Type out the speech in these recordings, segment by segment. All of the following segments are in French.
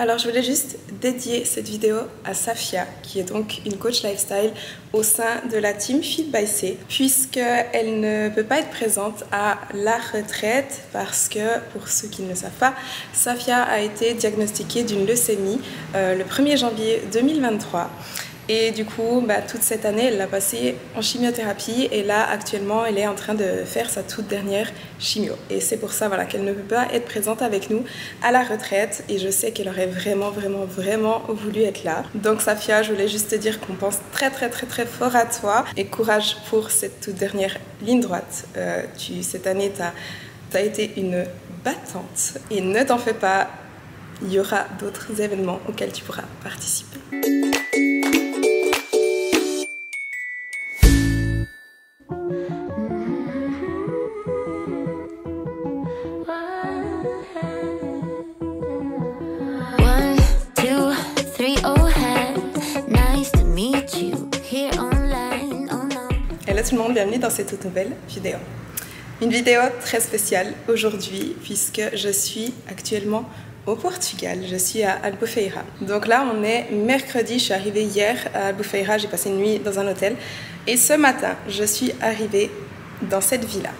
Alors je voulais juste dédier cette vidéo à Safia, qui est donc une coach lifestyle au sein de la team Fit by C, puisqu'elle ne peut pas être présente à la retraite parce que, pour ceux qui ne le savent pas, Safia a été diagnostiquée d'une leucémie le 1er janvier 2023. Et du coup, toute cette année, elle l'a passée en chimiothérapie et là, actuellement, elle est en train de faire sa toute dernière chimio. Et c'est pour ça qu'elle ne peut pas être présente avec nous à la retraite et je sais qu'elle aurait vraiment voulu être là. Donc Safia, je voulais juste te dire qu'on pense très fort à toi et courage pour cette toute dernière ligne droite. Cette année, t'as été une battante et ne t'en fais pas, il y aura d'autres événements auxquels tu pourras participer. Hello tout le monde, bienvenue dans cette toute nouvelle vidéo. Une vidéo très spéciale aujourd'hui puisque je suis actuellement au Portugal, je suis à Albufeira. Donc là on est mercredi, je suis arrivée hier à Albufeira, j'ai passé une nuit dans un hôtel et ce matin je suis arrivée dans cette villa.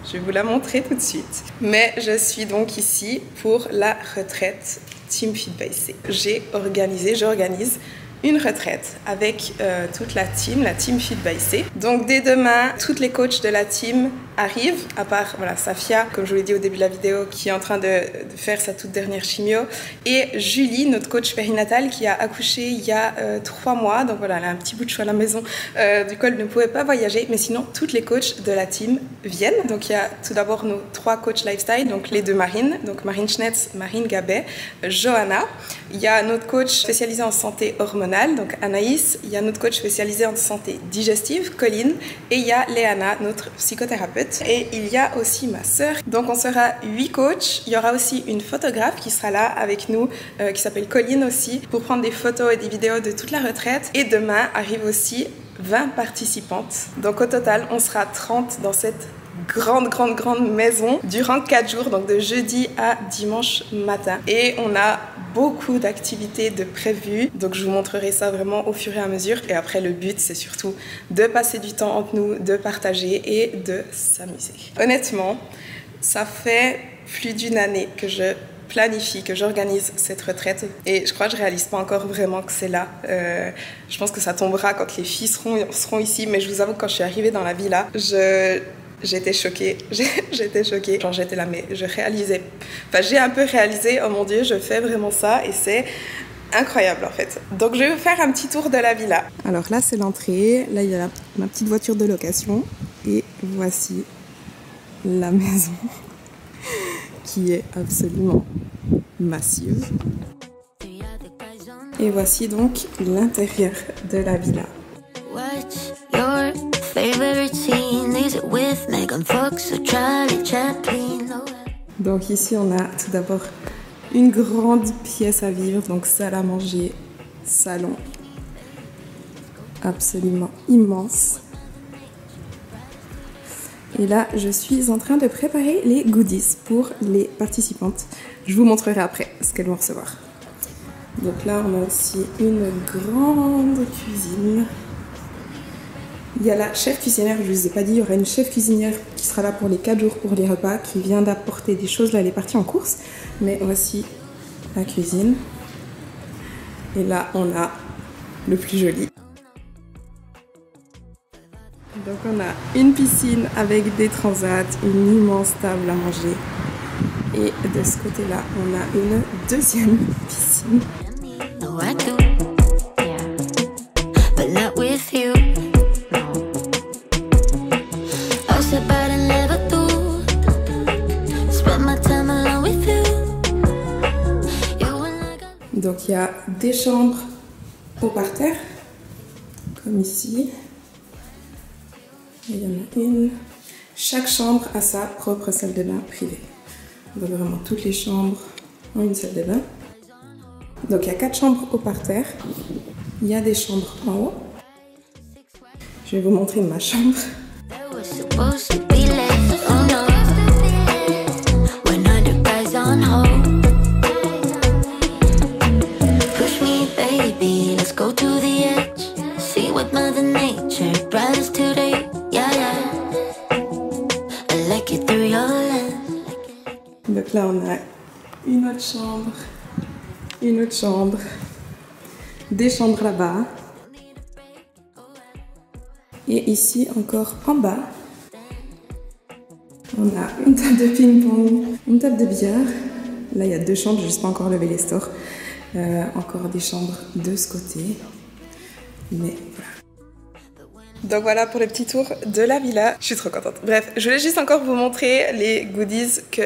Je vais vous la montrer tout de suite. Mais je suis donc ici pour la retraite Team Fit by C. J'organise une retraite avec toute la team Fit by C. Donc dès demain, toutes les coachs de la team arrivent, à part Safia, comme je vous l'ai dit au début de la vidéo, qui est en train de faire sa toute dernière chimio, et Julie, notre coach périnatale, qui a accouché il y a 3 mois, donc voilà, elle a un petit bout de chou à la maison, du coup elle ne pouvait pas voyager, mais sinon toutes les coachs de la team viennent. Donc il y a tout d'abord nos 3 coachs lifestyle, donc les 2 Marine, donc Marine Schnetz, Marine Gabet, Johanna. Il y a notre coach spécialisé en santé hormonale, donc Anaïs. Il y a notre coach spécialisé en santé digestive, Colline, et il y a Léana, notre psychothérapeute. Et il y a aussi ma sœur. Donc on sera 8 coachs. Il y aura aussi une photographe qui sera là avec nous, qui s'appelle Colline aussi, pour prendre des photos et des vidéos de toute la retraite. Et demain arrive aussi 20 participantes. Donc au total, on sera 30 dans cette grande maison durant 4 jours, donc de jeudi à dimanche matin. Et on a beaucoup d'activités de prévues, donc je vous montrerai ça vraiment au fur et à mesure. Et après, le but, c'est surtout de passer du temps entre nous, de partager et de s'amuser. Honnêtement, ça fait plus d'1 année que je planifie, que j'organise cette retraite et je crois que je réalise pas encore vraiment que c'est là. Je pense que ça tombera quand les filles seront ici, mais je vous avoue que quand je suis arrivée dans la villa, j'étais choquée, genre j'étais là mais je réalisais, j'ai un peu réalisé, oh mon dieu je fais vraiment ça et c'est incroyable en fait. Donc je vais vous faire un petit tour de la villa. Alors là c'est l'entrée, là il y a ma petite voiture de location et voici la maison qui est absolument massive. Et voici donc l'intérieur de la villa. Donc ici on a tout d'abord une grande pièce à vivre, donc salle à manger, salon absolument immense. Et là je suis en train de préparer les goodies pour les participantes. Je vous montrerai après ce qu'elles vont recevoir. Donc là on a aussi une grande cuisine. Il y a la chef cuisinière, je ne vous ai pas dit, il y aura une chef cuisinière qui sera là pour les 4 jours pour les repas, qui vient d'apporter des choses, là elle est partie en course. Mais voici la cuisine. Et là on a le plus joli. Donc on a une piscine avec des transats, une immense table à manger. Et de ce côté-là, on a une deuxième piscine. Donc il y a des chambres au parterre, comme ici. Et il y en a une. Chaque chambre a sa propre salle de bain privée. Donc vraiment toutes les chambres ont une salle de bain. Donc il y a 4 chambres au parterre. Il y a des chambres en haut. Je vais vous montrer ma chambre. une autre chambre, des chambres là-bas. Et ici encore en bas, on a une table de ping-pong, une table de billard. Là, il y a 2 chambres, je n'ai juste pas encore levé les stores. Encore des chambres de ce côté. Mais voilà. Donc voilà pour le petit tour de la villa. Je suis trop contente. Bref, je voulais juste encore vous montrer les goodies que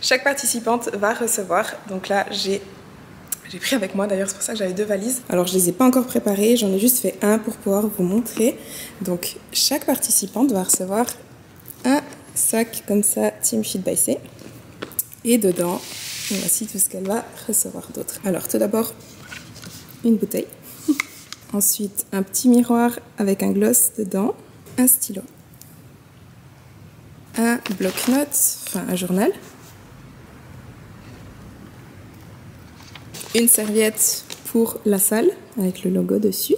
chaque participante va recevoir. Donc là, j'ai pris avec moi, d'ailleurs c'est pour ça que j'avais 2 valises. Alors je les ai pas encore préparées, j'en ai juste fait un pour pouvoir vous montrer. Donc chaque participante va recevoir un sac comme ça, Team Fit by C. Et dedans, voici tout ce qu'elle va recevoir d'autre. Alors tout d'abord, une bouteille. Ensuite, un petit miroir avec un gloss dedans. Un stylo. Un bloc-notes, enfin un journal. Une serviette pour la salle avec le logo dessus.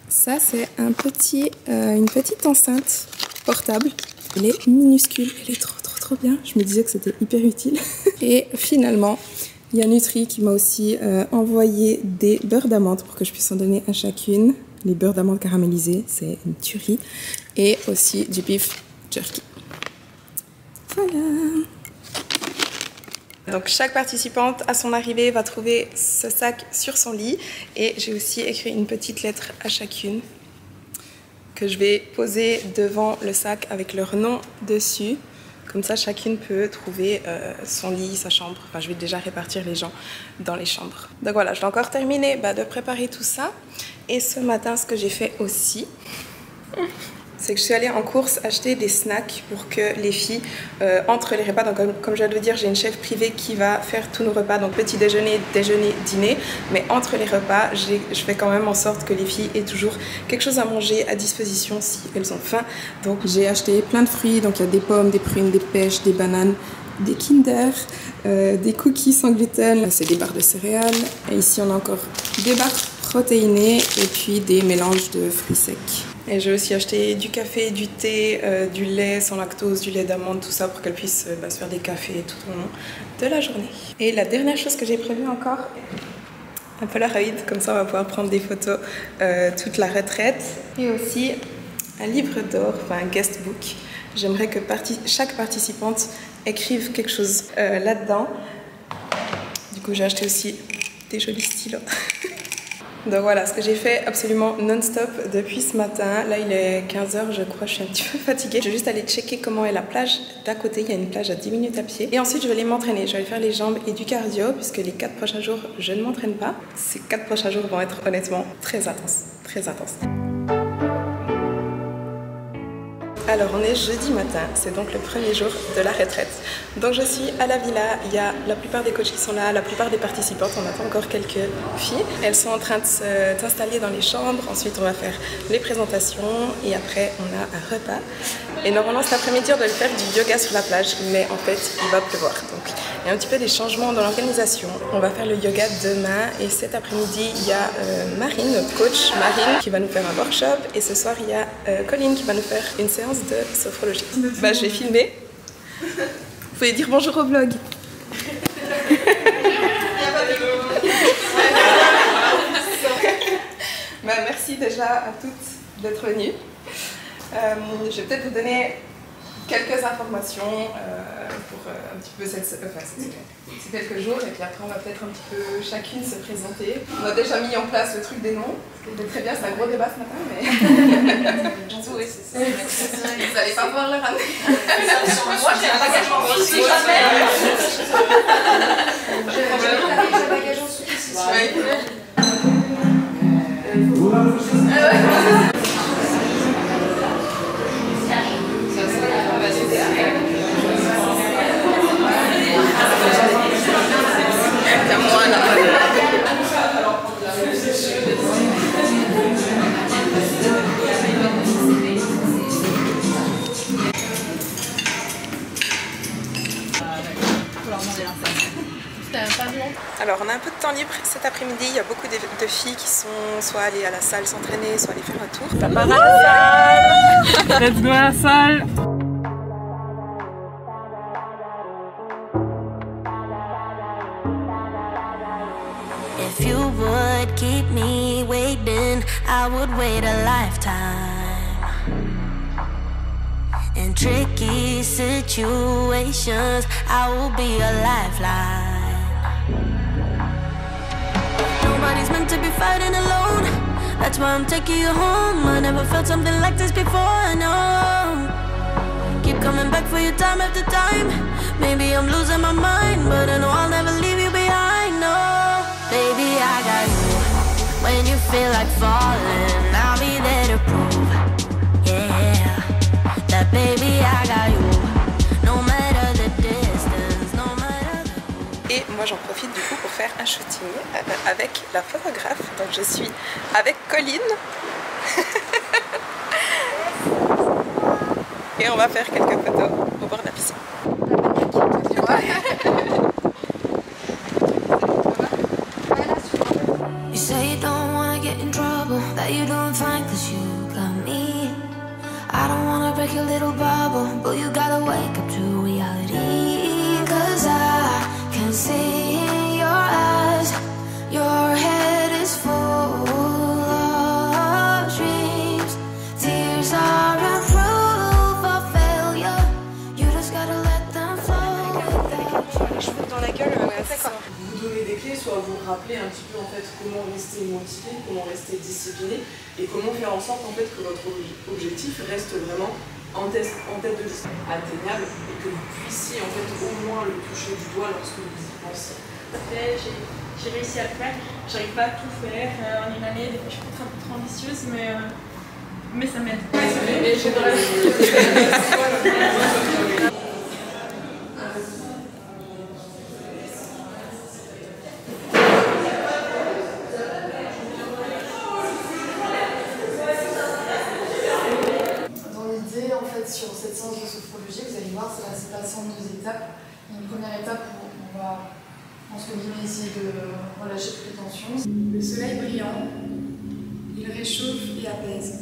Ça c'est une petite enceinte portable. Elle est minuscule, elle est trop bien. Je me disais que c'était hyper utile. Et finalement, il y a Nutri qui m'a aussi envoyé des beurres d'amande pour que je puisse en donner à chacune. Les beurres d'amande caramélisés, c'est une tuerie. Et aussi du beef jerky. Voilà. Donc chaque participante à son arrivée va trouver ce sac sur son lit et j'ai aussi écrit une petite lettre à chacune que je vais poser devant le sac avec leur nom dessus. Comme ça chacune peut trouver son lit, sa chambre. Enfin je vais déjà répartir les gens dans les chambres. Donc voilà, je vais encore terminer de préparer tout ça. Et ce matin ce que j'ai fait aussi, c'est que je suis allée en course acheter des snacks pour que les filles, entre les repas, donc comme je viens de vous dire, j'ai une chef privée qui va faire tous nos repas, donc petit déjeuner, déjeuner, dîner, mais entre les repas, je fais quand même en sorte que les filles aient toujours quelque chose à manger à disposition si elles ont faim. Donc j'ai acheté plein de fruits, donc il y a des pommes, des prunes, des pêches, des bananes, des Kinder, des cookies sans gluten, c'est des barres de céréales, et ici on a encore des barres protéinées et puis des mélanges de fruits secs. Et j'ai aussi acheté du café, du thé, du lait sans lactose, du lait d'amande, tout ça pour qu'elle puisse se faire des cafés tout au long de la journée. Et la dernière chose que j'ai prévue encore, un Polaroid, comme ça on va pouvoir prendre des photos toute la retraite. Et aussi un livre d'or, enfin un guest book. J'aimerais que chaque participante écrive quelque chose là-dedans. Du coup j'ai acheté aussi des jolis stylos. Donc voilà, ce que j'ai fait absolument non-stop depuis ce matin. Là, il est 15 h, je crois, je suis un petit peu fatiguée. Je vais juste aller checker comment est la plage d'à côté. Il y a une plage à 10 minutes à pied. Et ensuite, je vais aller m'entraîner. Je vais aller faire les jambes et du cardio, puisque les 4 prochains jours, je ne m'entraîne pas. Ces 4 prochains jours vont être honnêtement très intenses. Très intenses. Alors on est jeudi matin, c'est donc le premier jour de la retraite. Donc je suis à la villa, il y a la plupart des coachs qui sont là, la plupart des participantes, on attend encore quelques filles. Elles sont en train de s'installer dans les chambres, ensuite on va faire les présentations et après on a un repas. Et normalement cet après-midi on doit faire du yoga sur la plage, mais en fait il va pleuvoir. Donc il y a un petit peu des changements dans l'organisation. On va faire le yoga demain et cet après-midi il y a Marine, notre coach Marine, qui va nous faire un workshop et ce soir il y a Colline qui va nous faire une séance de sophrologie. Je vais filmer. Vous pouvez dire bonjour au vlog. Merci déjà à toutes d'être venues. Je vais peut-être vous donner quelques informations pour un petit peu ces quelques jours et puis après on va peut-être un petit peu chacune se présenter. On a déjà mis en place le truc des noms, c'était très bien, c'est un gros débat ce matin mais... oui, c'est ça. Vous n'allez pas pouvoir le ramener. Moi j'ai un bagage en dessous si jamais. J'ai un bagage en dessous si jamais. Alors on a un peu de temps libre cet après-midi, il y a beaucoup de filles qui sont soit allées à la salle s'entraîner, soit allées faire un tour. Ça part à la salle. Let's go à la salle. If you would keep me waiting, I would wait a lifetime. In tricky situations, I will be a lifeline. Nobody's meant to be fighting alone. That's why I'm taking you home. I never felt something like this before, no. Keep coming back for you time after time. Maybe I'm losing my mind, but I know I'll never leave you behind, no. Baby, I got you. When you feel like falling, I'll be there to prove, yeah, that baby, I got you. No matter the distance, no matter the... Et moi j'en profite du coup pour faire un shooting avec la photographe. Donc je suis avec Colline. Et on va faire quelques photos au bord de la piscine. You say you don't wanna get in trouble, that you're doing fine cause you got me. I don't wanna break your little bubble, but you gotta wake up to reality. Cause I can see in your eyes, your head is full of dreams. Tears are a proof of failure, you just gotta let them flow without you. Je fous dans la gueule, d'accord. Vous donnez des clés, soit vous rappelez un petit peu en fait comment rester motivé, comment rester discipliné et comment faire en sorte en fait que votre objectif reste vraiment en tête de liste, atteignable et que vous puissiez en fait au moins le toucher du doigt lorsque vous y pensez. J'ai réussi à le faire, j'arrive pas à tout faire en une année, des fois je suis peut-être un peu trop ambitieuse mais ça m'aide. Sur cette séance de sophrologie, vous allez voir, ça va se passer en 2 étapes. Il y a une première étape où on va, entre guillemets, essayer de relâcher toutes les tensions. Le soleil brillant, il réchauffe et apaise.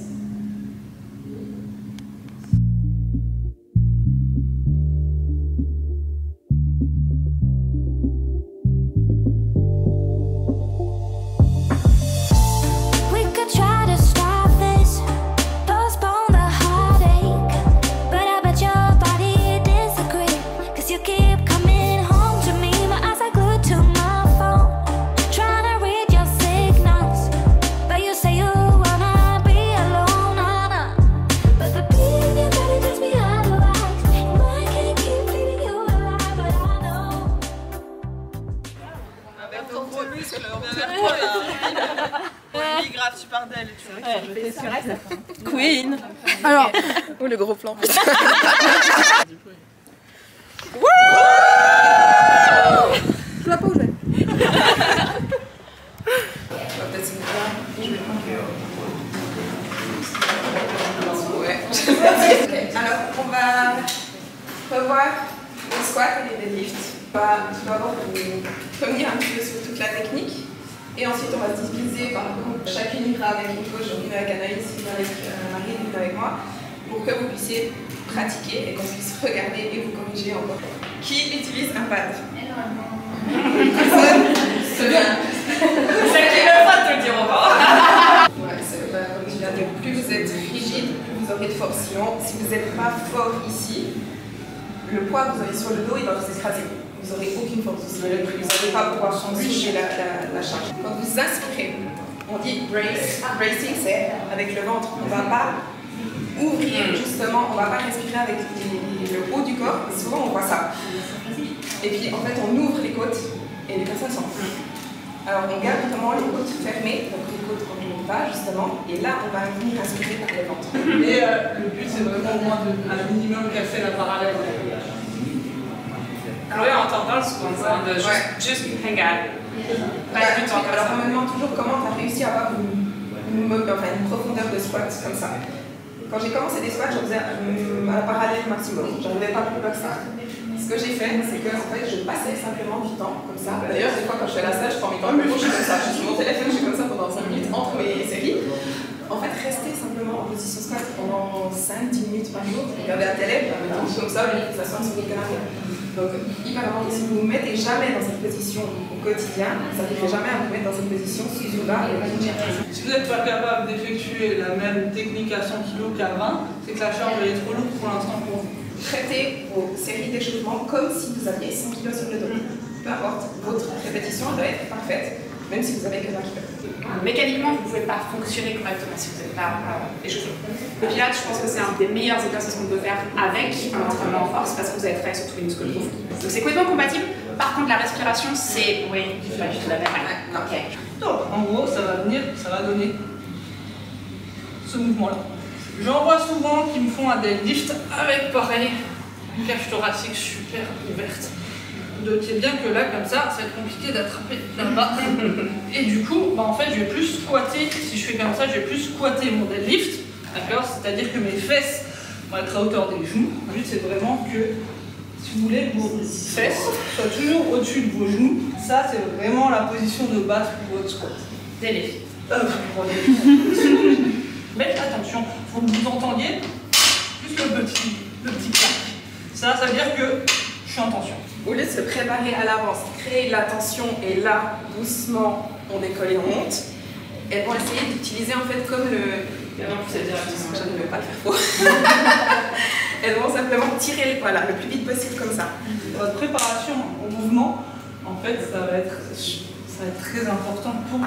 Tu pars d'elle, tu vois. Queen. Alors, ou le gros plan. je la pose. Alors, on va revoir le squat et les deadlifts. On va d'abord revenir un petit peu sur toute la technique. Et ensuite, on va se diviser par groupe. Chacune ira avec une coach, une avec Anaïs, une avec Marie, une avec moi, pour que vous puissiez pratiquer et qu'on puisse regarder et vous corriger encore. Qui utilise un pad? Personne? C'est bien. C'est qui ne veut pas te le dire encore. Ouais, comme je viens de dire, plus vous êtes rigide, plus vous aurez de force. Sinon, si vous n'êtes pas fort ici, le poids que vous avez sur le dos, il va vous écraser. Vous n'aurez aucune force aussi. Vous n'allez pas pouvoir changer la charge. Quand vous inspirez, on dit brace. Bracing, c'est avec le ventre. On ne va pas ouvrir, justement, on ne va pas respirer avec le haut du corps. Souvent, on voit ça. Et puis, en fait, on ouvre les côtes et les personnes s'en foutent. Alors, on garde vraiment les côtes fermées, donc les côtes quand on va, justement. Et là, on va venir inspirer par le ventre. Et le but, c'est vraiment au moins un minimum casser la parallèle. Chloé entend dans le souvent ça, de juste hang out. Alors on me demande toujours comment tu as réussi à avoir une profondeur de squat comme ça. Quand j'ai commencé des squats, je faisais à la parallèle maximum. J'arrivais pas plus bas que ça. Ce que j'ai fait, c'est que en fait, je passais simplement du temps comme ça. D'ailleurs, des fois quand je fais la salle, je prends mes temps de je suis comme ça. Je suis sur mon téléphone, je suis comme ça pendant 5 minutes entre mes séries. En fait, rester simplement en position squat pendant 5-10 minutes par jour, regardez la télé, vous mettez un peu comme ça, au lieu de s'asseoir sur votre canapé. Donc, hyper important, si vous ne vous mettez jamais dans cette position au quotidien, ça ne fait jamais à vous mettre dans cette position sous une barre et si vous n'êtes pas capable d'effectuer la même technique à 100 kg qu'à 20, c'est que la charge est trop lourde pour l'instant pour vous. Traitez vos séries d'échauffement comme si vous aviez 100 kg sur le dos. Peu importe, votre répétition doit être parfaite, même si vous avez que 20 kg. Mécaniquement, vous ne pouvez pas fonctionner correctement si vous n'êtes pas échauffé. Le pilates, je pense que c'est un des meilleurs exercices qu'on peut faire avec un entraînement en force parce que vous allez travailler sur tous les muscles profonds. Donc c'est complètement compatible. Par contre, la respiration, c'est... Oui, je pas du tout la même. Ok. Donc, en gros, ça va donner ce mouvement-là. J'en vois souvent qui me font un deadlift avec, pareil, une cage thoracique super ouverte. Notez bien que là, comme ça va être compliqué d'attraper là-bas. Et du coup, en fait, je vais plus squatter. Si je fais comme ça, je vais plus squatter mon deadlift. D'accord? C'est-à-dire que mes fesses vont être à hauteur des genoux. Le but, c'est vraiment que, si vous voulez, vos fesses soient toujours au-dessus de vos genoux. Ça, c'est vraiment la position de base pour votre squat. Deadlift. Mais attention, il faut que vous entendiez plus le petit clac. Ça veut dire que je suis en tension. Au lieu de se préparer à l'avance, créer la tension et là, doucement, on décolle et on monte, elles vont essayer d'utiliser en fait comme le... Je ne vais pas le faire faux. Elles vont simplement tirer le plus vite possible comme ça. Votre préparation au mouvement, en fait, ça va être très important pour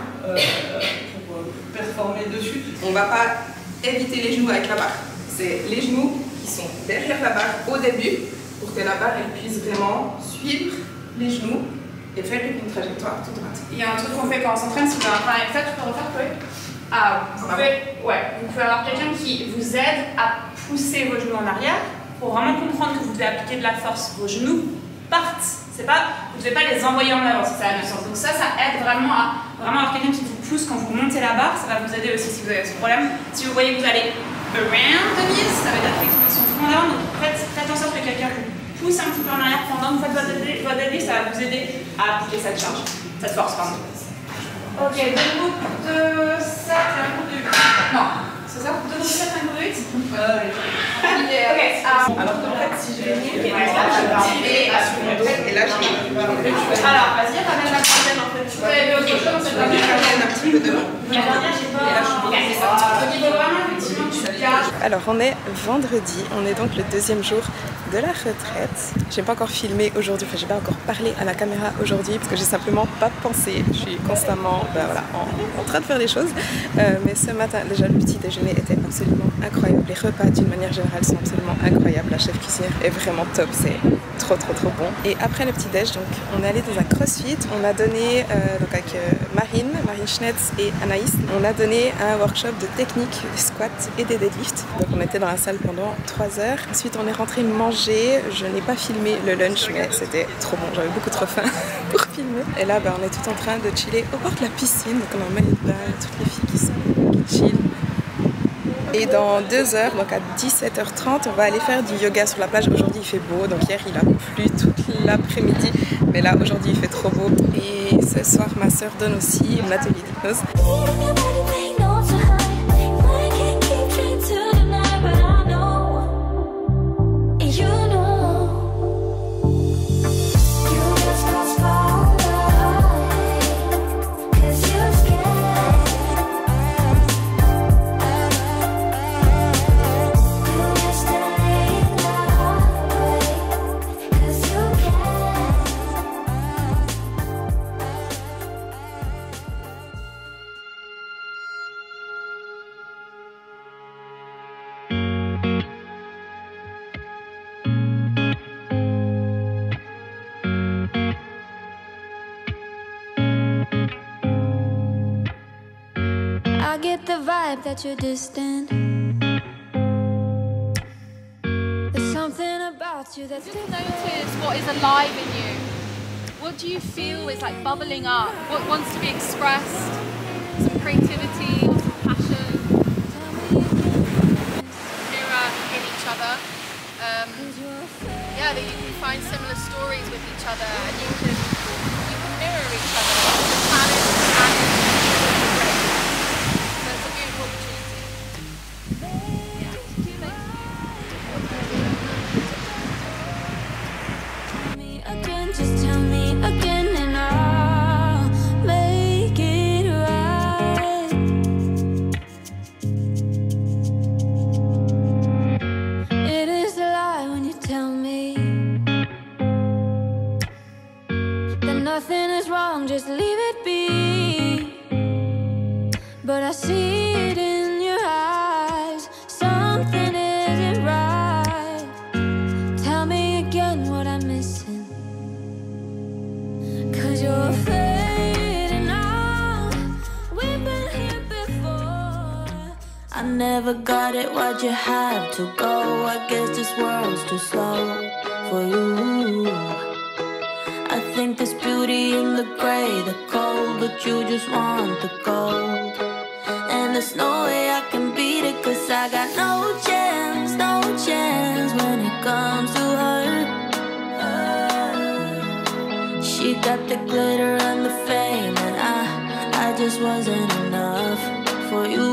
performer dessus. On ne va pas éviter les genoux avec la barre. C'est les genoux qui sont derrière la barre au début pour que la barre elle puisse vraiment suivre les genoux et faire une trajectoire toute droite. Il y a un truc qu'on fait quand on s'entraîne, si vous avez un travail avec ça, tu peux refaire, Chloé? Vous pouvez avoir quelqu'un qui vous aide à pousser vos genoux en arrière pour vraiment comprendre que vous devez appliquer de la force. Vos genoux partent. C'est pas, vous ne devez pas les envoyer en avant si ça a du sens. Donc ça aide vraiment à avoir quelqu'un qui vous pousse quand vous montez la barre. Ça va vous aider aussi si vous avez ce problème. Si vous voyez que vous allez around the knees, ça veut dire que l'exposition tout en avant. Donc faites en sorte que quelqu'un vous pousse un petit peu en arrière pendant que vous faites votre deadlift. Ça va vous aider à appliquer cette charge, cette force, pardon. Ok, deux groupes de 7 et un groupe de 8. Non, c'est ça? Deux groupes de 7 et un groupe de 8? Ok. Alors qu'en fait, si je vais venir, là, je vais tirer sur mon dos et là, je vais... Alors, vas-y, ramène la troisième en fait. Tu peux aller autre chose, c'est pas bien. Je ramène un petit peu devant. La dernière, j'ai pas... Ok, c'est ça. Donc il faut vraiment effectivement que tu te caches. Alors, on est vendredi, on est donc le deuxième jour de la retraite. J'ai pas encore filmé aujourd'hui, enfin j'ai pas encore parlé à la caméra aujourd'hui parce que j'ai simplement pas pensé. Je suis constamment en train de faire des choses. Mais ce matin, déjà le petit déjeuner était absolument incroyable. Les repas d'une manière générale sont absolument incroyables. La chef cuisinière est vraiment top, c'est trop bon. Et après le petit déj, donc on est allé dans un crossfit. On a donné donc avec Marine Schnetz et Anaïs, on a donné un workshop de technique des squats et des deadlifts. Donc on était dans la salle pendant 3 heures. Ensuite on est rentré manger. Je n'ai pas filmé le lunch, mais c'était trop bon. J'avais beaucoup trop faim pour filmer. Et là, on est tout en train de chiller au bord de la piscine. Donc on a un maillot de bain, toutes les filles qui chillent. Et dans 2 heures, donc à 17h30, on va aller faire du yoga sur la plage. Aujourd'hui, il fait beau. Donc hier, il a plu toute l'après-midi. Mais là, aujourd'hui, il fait trop beau. Et ce soir, ma soeur donne aussi un atelier d'hypnose. I get the vibe that you're distant. There's something about you that's notice what is alive in you. What do you feel is like bubbling up? What wants to be expressed? Some creativity, some passion. Mirror in each other. Yeah, that you can find similar stories with each other, and you can mirror each other. The planet and so it's a beautiful opportunity. Yeah. be. But I see it in your eyes. Something isn't right. Tell me again what I'm missing. 'Cause you're fading out. We've been here before. I never got it, why'd you have to go? I guess this world's too slow for you. I think there's beauty in the gray, the cold, but you just want the gold. And there's no way I can beat it, 'cause I got no chance when it comes to her. She got the glitter and the fame, and I just wasn't enough for you.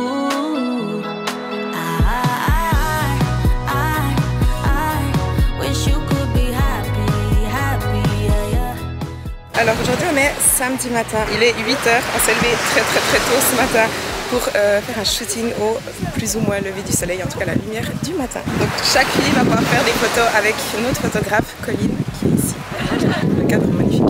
Alors aujourd'hui on est samedi matin, il est 8h, on s'est levé très tôt ce matin pour faire un shooting au plus ou moins lever du soleil, en tout cas la lumière du matin. Donc chaque fille va pouvoir faire des photos avec notre photographe Colline qui est ici. Le cadre magnifique.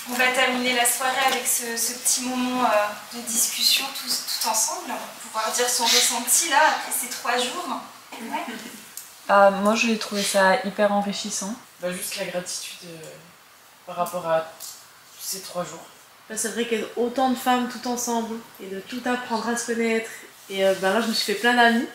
On va terminer la soirée avec ce petit moment de discussion tout ensemble, pour pouvoir dire son ressenti là après ces 3 jours. Ouais. Moi j'ai trouvé ça hyper enrichissant. Juste la gratitude par rapport à ces 3 jours. C'est vrai qu'être autant de femmes tout ensemble et de tout apprendre à se connaître. Et là je me suis fait plein d'amis.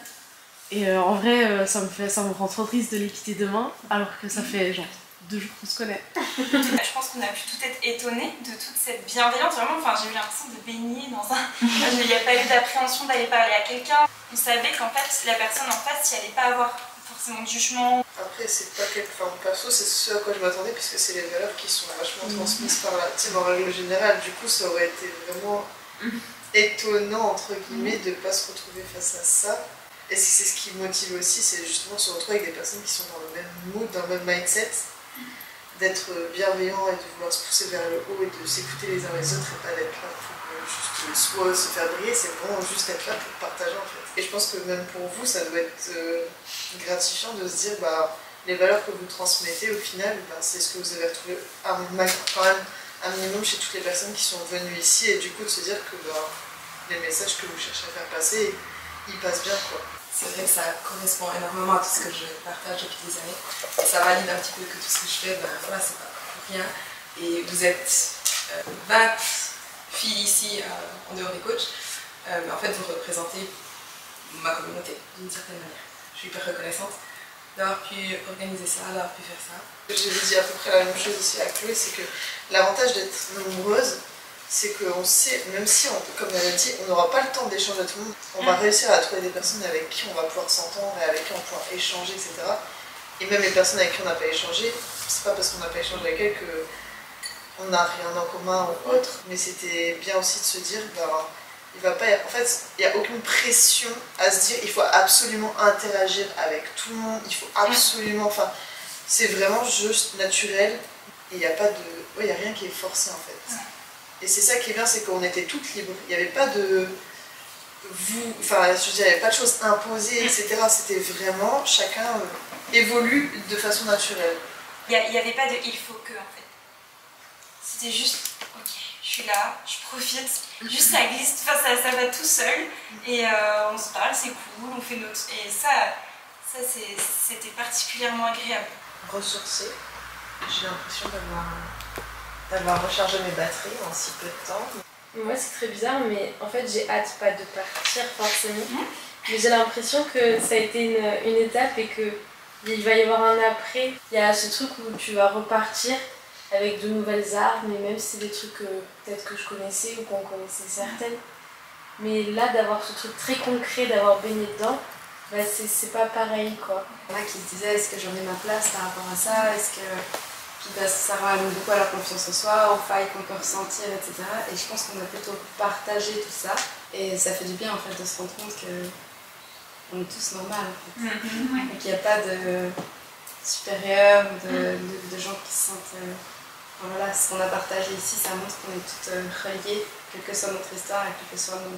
Et en vrai ça me rend trop triste de les quitter demain, alors que ça fait genre 2 jours qu'on se connaît. Je pense qu'on a pu tout être étonnés de toute cette bienveillance. Vraiment, j'ai eu l'impression de baigner dans un... Il n'y a pas eu d'appréhension d'aller parler à quelqu'un. On savait qu'en fait, la personne en face, si elle n'allait pas avoir forcément de jugement. Après, c'est pas quelque forme perso, c'est ce à quoi je m'attendais, puisque c'est les valeurs qui sont vachement transmises par la team en règle générale. Du coup, ça aurait été vraiment étonnant, entre guillemets, de ne pas se retrouver face à ça. Et c'est ce qui motive aussi, c'est justement de se retrouver avec des personnes qui sont dans le même mood, dans le même mindset, d'être bienveillant et de vouloir se pousser vers le haut et de s'écouter les uns les autres et pas d'être là pour juste soit se faire briller, c'est vraiment juste être là pour partager en fait. Et je pense que même pour vous, ça doit être gratifiant de se dire les valeurs que vous transmettez au final, c'est ce que vous avez retrouvé quand même un minimum chez toutes les personnes qui sont venues ici, et du coup de se dire que les messages que vous cherchez à faire passer, ils passent bien quoi. C'est vrai que ça correspond énormément à tout ce que je partage depuis des années. Et ça valide un petit peu que tout ce que je fais, voilà, c'est pas pour rien. Et vous êtes 20 filles ici en dehors des coachs. Mais en fait, vous représentez ma communauté d'une certaine manière. Je suis hyper reconnaissante d'avoir pu organiser ça, d'avoir pu faire ça. J'ai dit à peu près la même chose aussi à Chloé, c'est que l'avantage d'être nombreuse, c'est qu'on sait, même si, comme elle a dit, on n'aura pas le temps d'échanger avec tout le monde, on va réussir à trouver des personnes avec qui on va pouvoir s'entendre et avec qui on va pouvoir échanger, etc. Et même les personnes avec qui on n'a pas échangé, c'est pas parce qu'on n'a pas échangé avec elles qu'on n'a rien en commun ou autre, mais c'était bien aussi de se dire, il va pas, en fait, il n'y a aucune pression à se dire, il faut absolument interagir avec tout le monde, il faut absolument, c'est vraiment juste naturel, et il n'y a pas de, il n'y a rien qui est forcé en fait. Et c'est ça qui est bien, c'est qu'on était toutes libres. Il n'y avait pas de... je veux dire, il n'y avait pas de choses imposées, etc. C'était vraiment, chacun évolue de façon naturelle. Il n'y avait pas de il faut que en fait. C'était juste ok, je suis là, je profite, juste ça glisse, enfin, ça va tout seul et on se parle, c'est cool, on fait notre. Et ça c'était particulièrement agréable. Ressourcée, j'ai l'impression d'avoir rechargé mes batteries en si peu de temps. Moi c'est très bizarre, mais en fait j'ai hâte pas de partir forcément, mais j'ai l'impression que ça a été une étape et qu'il va y avoir un après. Il y a ce truc où tu vas repartir avec de nouvelles armes, et même si c'est des trucs peut-être que je connaissais ou qu'on connaissait certaines. Mais là, d'avoir ce truc très concret, d'avoir baigné dedans, bah c'est pas pareil quoi. Il y en a qui se disaient est-ce que j'en ai ma place par rapport à ça, est-ce que puis bah, ça ramène beaucoup à la confiance en soi, aux failles qu'on peut ressentir, etc. Et je pense qu'on a plutôt partagé tout ça, et ça fait du bien en fait de se rendre compte qu'on est tous normaux en fait. Et qu'il n'y a pas de supérieurs ou de gens qui se sentent... Voilà, ce qu'on a partagé ici, ça montre qu'on est toutes reliées, quelle que soit notre histoire et quelle que soit nos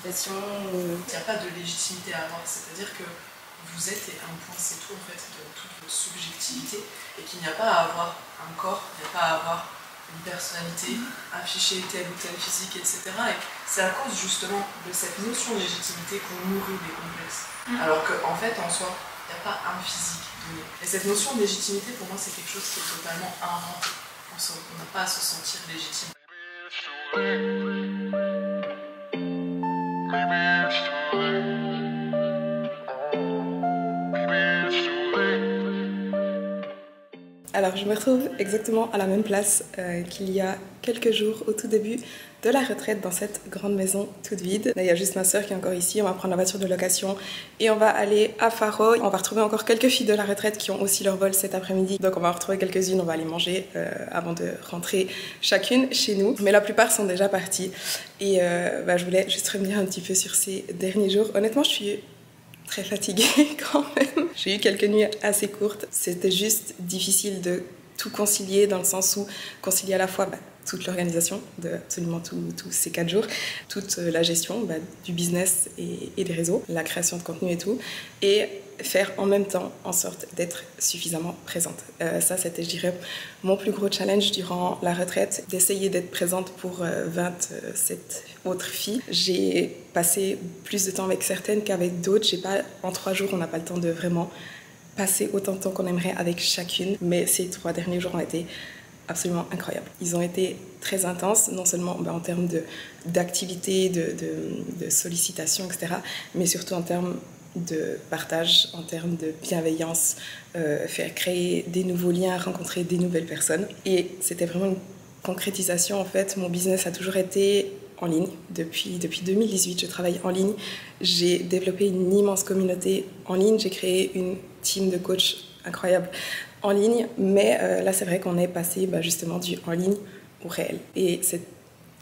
professions. Il n'y a pas de légitimité à avoir, c'est-à-dire que vous êtes et un point c'est tout en fait de toute votre subjectivité, et qu'il n'y a pas à avoir un corps, il n'y a pas à avoir une personnalité, afficher tel ou tel physique, etc. Et c'est à cause justement de cette notion de légitimité qu'on nourrit des complexes. Alors qu'en fait, en soi, il n'y a pas un physique donné. Et cette notion de légitimité, pour moi, c'est quelque chose qui est totalement inventé. On n'a pas à se sentir légitime. Alors je me retrouve exactement à la même place qu'il y a quelques jours au tout début de la retraite dans cette grande maison toute vide. Là, il y a juste ma soeur qui est encore ici, on va prendre la voiture de location et on va aller à Faro. On va retrouver encore quelques filles de la retraite qui ont aussi leur vol cet après-midi. Donc on va en retrouver quelques-unes, on va aller manger avant de rentrer chacune chez nous. Mais la plupart sont déjà parties et je voulais juste revenir un petit peu sur ces derniers jours. Honnêtement, je suis très fatiguée quand même. J'ai eu quelques nuits assez courtes. C'était juste difficile de tout concilier dans le sens où concilier à la fois toute l'organisation de absolument tous ces 4 jours, toute la gestion du business et des réseaux, la création de contenu et tout, et faire en même temps en sorte d'être suffisamment présente. Ça, c'était, je dirais, mon plus gros challenge durant la retraite, d'essayer d'être présente pour 27 autres filles. J'ai passé plus de temps avec certaines qu'avec d'autres. En 3 jours, on n'a pas le temps de vraiment passer autant de temps qu'on aimerait avec chacune, mais ces 3 derniers jours ont été absolument incroyables. Ils ont été très intenses, non seulement en termes d'activité, de sollicitation, etc., mais surtout en termes de partage, en termes de bienveillance, faire créer des nouveaux liens, rencontrer des nouvelles personnes. Et c'était vraiment une concrétisation, en fait. Mon business a toujours été en ligne. Depuis 2018, je travaille en ligne. J'ai développé une immense communauté en ligne. J'ai créé une team de coachs incroyable en ligne, mais là c'est vrai qu'on est passé justement du en ligne au réel. Et cette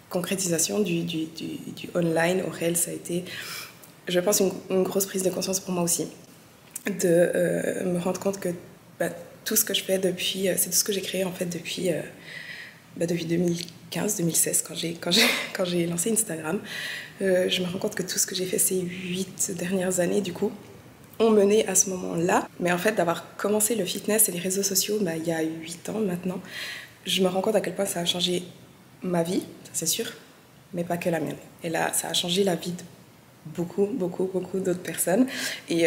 concrétisation du online au réel, ça a été, je pense, une grosse prise de conscience pour moi aussi, de me rendre compte que tout ce que je fais c'est tout ce que j'ai créé en fait depuis 2015-2016 quand j'ai lancé Instagram. Je me rends compte que tout ce que j'ai fait ces 8 dernières années du coup ont mené à ce moment-là. Mais en fait, d'avoir commencé le fitness et les réseaux sociaux il y a 8 ans maintenant, je me rends compte à quel point ça a changé ma vie, c'est sûr, mais pas que la mienne. Et là, ça a changé la vie de beaucoup d'autres personnes. Et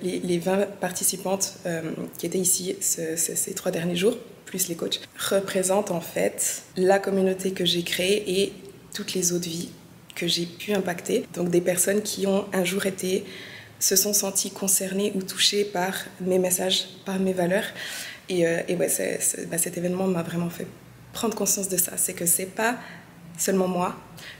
les 20 participantes qui étaient ici ces 3 derniers jours, plus les coachs, représentent en fait la communauté que j'ai créée et toutes les autres vies que j'ai pu impacter. Donc des personnes qui ont un jour se sont sentis concernés ou touchés par mes messages, par mes valeurs. Et cet événement m'a vraiment fait prendre conscience de ça. C'est que c'est pas seulement moi,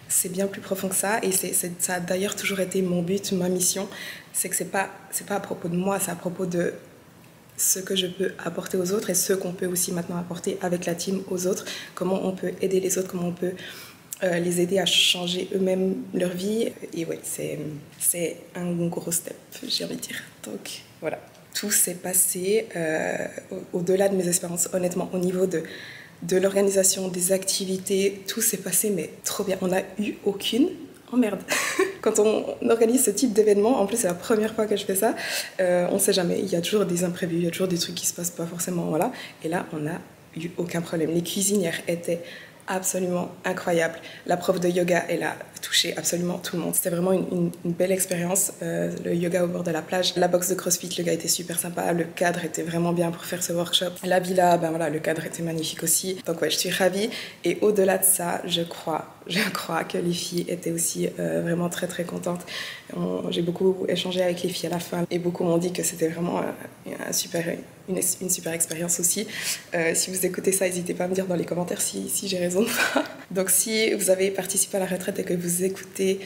c'est bien plus profond que ça. Et ça a d'ailleurs toujours été mon but, ma mission. C'est que c'est pas à propos de moi, c'est à propos de ce que je peux apporter aux autres et ce qu'on peut aussi maintenant apporter avec la team aux autres. Comment on peut aider les autres, comment on peut les aider à changer eux-mêmes leur vie. Et c'est un gros step, j'ai envie de dire. Donc voilà, tout s'est passé au-delà de mes espérances, honnêtement, au niveau de l'organisation, des activités, tout s'est passé mais trop bien. On n'a eu aucune oh merde. Quand on organise ce type d'événement, en plus c'est la première fois que je fais ça, on sait jamais, il y a toujours des imprévus, il y a toujours des trucs qui se passent pas forcément, voilà. Et là, on n'a eu aucun problème. Les cuisinières étaient absolument incroyable. La prof de yoga, elle a touché absolument tout le monde. C'était vraiment une belle expérience, le yoga au bord de la plage. La box de CrossFit, le gars était super sympa, le cadre était vraiment bien pour faire ce workshop. La villa, ben voilà, le cadre était magnifique aussi. Donc ouais, je suis ravie. Et au-delà de ça, je crois que les filles étaient aussi vraiment très très contentes. J'ai beaucoup échangé avec les filles à la fin et beaucoup m'ont dit que c'était vraiment une super expérience aussi. Si vous écoutez ça, n'hésitez pas à me dire dans les commentaires si j'ai raison ou pas. Donc si vous avez participé à la retraite et que vous écoutez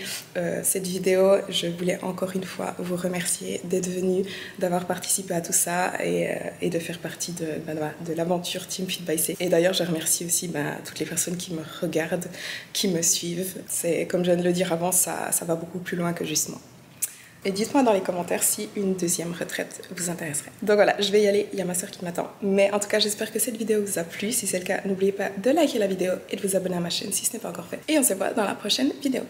cette vidéo, je voulais encore une fois vous remercier d'être venu, d'avoir participé à tout ça et de faire partie de l'aventure Team Fit by C. Et d'ailleurs, je remercie aussi toutes les personnes qui me regardent, qui me suivent. C'est, comme je viens de le dire avant, ça va beaucoup plus loin que juste moi. Et dites-moi dans les commentaires si une deuxième retraite vous intéresserait. Donc voilà, je vais y aller, il y a ma soeur qui m'attend. Mais en tout cas, j'espère que cette vidéo vous a plu. Si c'est le cas, n'oubliez pas de liker la vidéo et de vous abonner à ma chaîne si ce n'est pas encore fait. Et on se voit dans la prochaine vidéo.